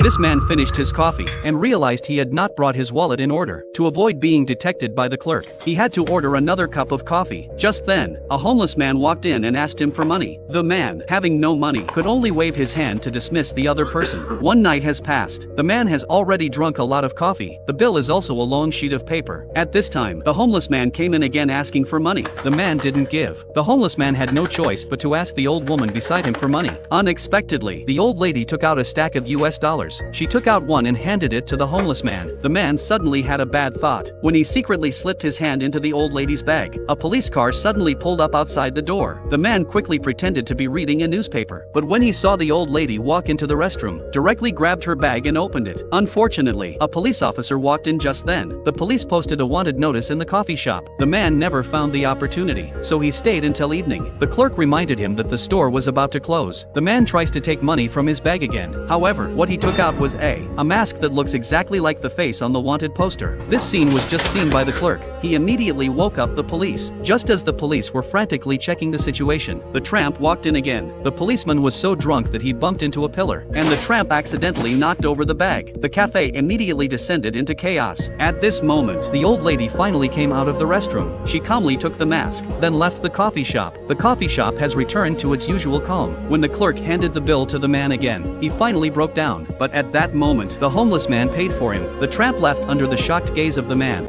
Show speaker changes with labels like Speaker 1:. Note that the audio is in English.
Speaker 1: This man finished his coffee and realized he had not brought his wallet in order. To avoid being detected by the clerk, he had to order another cup of coffee. Just then, a homeless man walked in and asked him for money. The man, having no money, could only wave his hand to dismiss the other person. One night has passed. The man has already drunk a lot of coffee. The bill is also a long sheet of paper. At this time, the homeless man came in again asking for money. The man didn't give. The homeless man had no choice but to ask the old woman beside him for money. Unexpectedly, the old lady took out a stack of US dollars. She took out one and handed it to the homeless man. The man suddenly had a bad thought. When he secretly slipped his hand into the old lady's bag, a police car suddenly pulled up outside the door. The man quickly pretended to be reading a newspaper, but when he saw the old lady walk into the restroom, directly grabbed her bag and opened it. Unfortunately, a police officer walked in just then. The police posted a wanted notice in the coffee shop. The man never found the opportunity, so he stayed until evening. The clerk reminded him that the store was about to close. The man tries to take money from his bag again. However, what he took out was a mask that looks exactly like the face on the wanted poster. This scene was just seen by the clerk. He immediately woke up the police. Just as the police were frantically checking the situation, the tramp walked in again. The policeman was so drunk that he bumped into a pillar, and the tramp accidentally knocked over the bag. The cafe immediately descended into chaos. At this moment, the old lady finally came out of the restroom. She calmly took the mask, then left the coffee shop. The coffee shop has returned to its usual calm. When the clerk handed the bill to the man again, he finally broke down. But at that moment, the homeless man paid for him. The tramp left under the shocked gaze of the man.